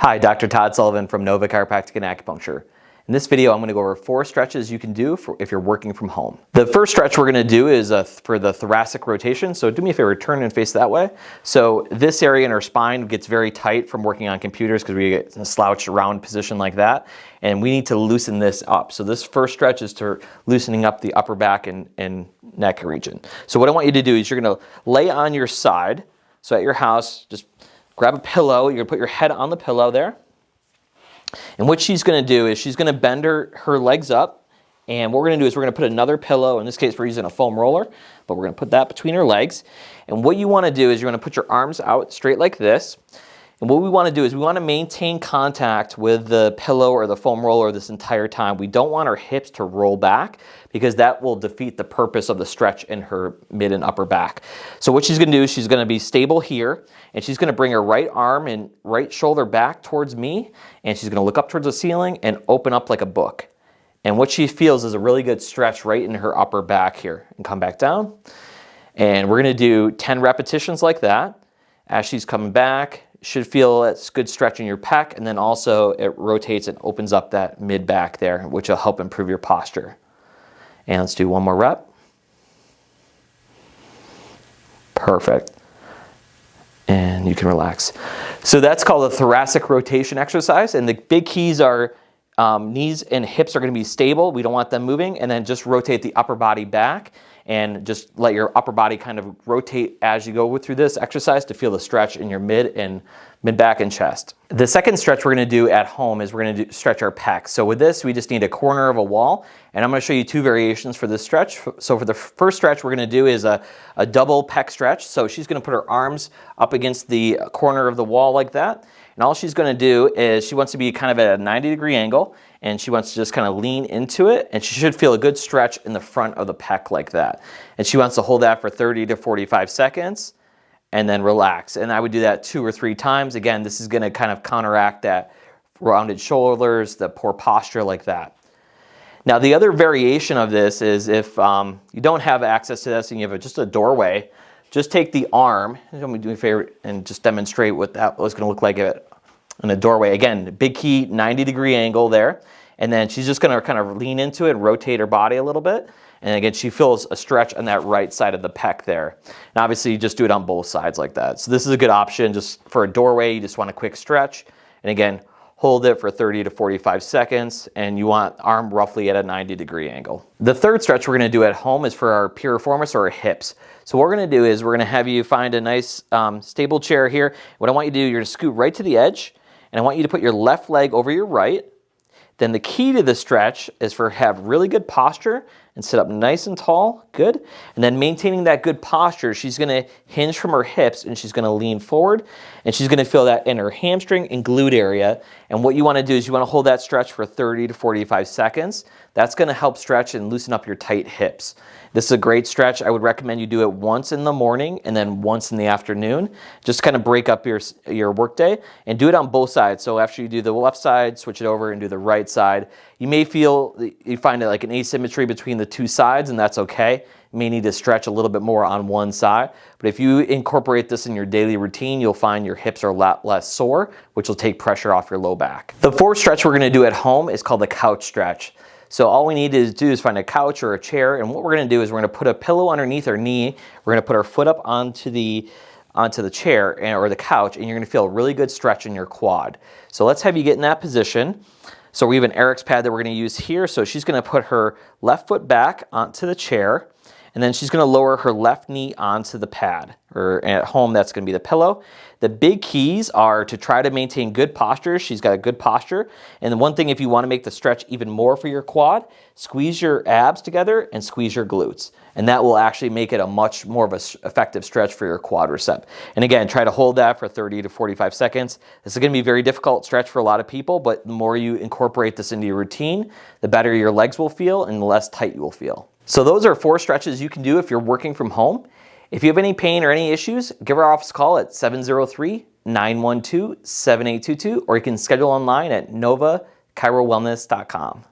Hi, Dr. Todd Sullivan from Nova Chiropractic and Acupuncture. In this video, I'm going to go over 4 stretches you can do if you're working from home. The first stretch we're going to do is for the thoracic rotation. So do me a favor, turn and face that way. So this area in our spine gets very tight from working on computers because we get a slouched around position like that. And we need to loosen this up. So this first stretch is to loosening up the upper back and neck region. So what I want you to do is you're going to lay on your side. So at your house, just grab a pillow. You're going to put your head on the pillow there. And what she's going to do is she's going to bend her legs up. And what we're going to do is we're going to put another pillow. In this case, we're using a foam roller. But we're going to put that between her legs. And what you want to do is you're going to put your arms out straight like this. And what we want to do is we want to maintain contact with the pillow or the foam roller this entire time. We don't want our hips to roll back because that will defeat the purpose of the stretch in her mid and upper back. So what she's going to do is she's going to be stable here, and she's going to bring her right arm and right shoulder back towards me, and she's going to look up towards the ceiling and open up like a book. And what she feels is a really good stretch right in her upper back here. And come back down. And we're going to do 10 repetitions like that. As she's coming back, should feel it's good stretch in your pec, and then also it rotates and opens up that mid back there, which will help improve your posture. And let's do one more rep. Perfect. And you can relax. So that's called a thoracic rotation exercise, and the big keys are knees and hips are going to be stable. We don't want them moving, and then just rotate the upper body back. And just let your upper body kind of rotate as you go through this exercise to feel the stretch in your mid back and chest. The second stretch we're going to do at home is we're going to stretch our pecs. So with this, we just need a corner of a wall. And I'm going to show you 2 variations for this stretch. So for the first stretch we're going to do is a double pec stretch. So she's going to put her arms up against the corner of the wall like that. And all she's going to do is she wants to be kind of at a 90-degree angle, and she wants to just kind of lean into it, and she should feel a good stretch in the front of the pec like that. And she wants to hold that for 30 to 45 seconds and then relax. And I would do that 2 or 3 times. Again, this is going to kind of counteract that rounded shoulders, the poor posture like that. Now, the other variation of this is if you don't have access to this and you have just a doorway, just take the arm, let me do me a favor and just demonstrate what that was going to look like in a doorway. Again, big key, 90-degree angle there. And then she's just going to kind of lean into it and rotate her body a little bit. And again, she feels a stretch on that right side of the pec there. And obviously, you just do it on both sides like that. So this is a good option just for a doorway. You just want a quick stretch. And again, hold it for 30 to 45 seconds, and you want arm roughly at a 90-degree angle. The third stretch we're going to do at home is for our piriformis or our hips. So what we're going to do is we're going to have you find a nice stable chair here. What I want you to do, you're going to scoot right to the edge, and I want you to put your left leg over your right. Then the key to the stretch is for have really good posture and sit up nice and tall, good. And then maintaining that good posture, she's gonna hinge from her hips and she's gonna lean forward, and she's gonna feel that in her hamstring and glute area. And what you wanna do is you wanna hold that stretch for 30 to 45 seconds. That's gonna help stretch and loosen up your tight hips. This is a great stretch. I would recommend you do it once in the morning and then once in the afternoon. Just kind of break up your workday and do it on both sides. So after you do the left side, switch it over and do the right side. You may feel, you find it like an asymmetry between the 2 sides, and that's okay. You may need to stretch a little bit more on one side. But if you incorporate this in your daily routine, you'll find your hips are a lot less sore, which will take pressure off your low back. The fourth stretch we're going to do at home is called the couch stretch. So all we need to do is find a couch or a chair, and what we're going to do is we're going to put a pillow underneath our knee. We're going to put our foot up onto the chair or the couch, and you're going to feel a really good stretch in your quad. So let's have you get in that position. So we have an Eric's pad that we're going to use here. So she's going to put her left foot back onto the chair, and then she's going to lower her left knee onto the pad. Or at home, that's going to be the pillow. The big keys are to try to maintain good posture. She's got a good posture. And the one thing, if you want to make the stretch even more for your quad, squeeze your abs together and squeeze your glutes. And that will actually make it a much more of an effective stretch for your quadricep. And again, try to hold that for 30 to 45 seconds. This is going to be a very difficult stretch for a lot of people, but the more you incorporate this into your routine, the better your legs will feel and the less tight you will feel. So those are 4 stretches you can do if you're working from home. If you have any pain or any issues, give our office a call at 703-912-7822, or you can schedule online at novachirowellness.com.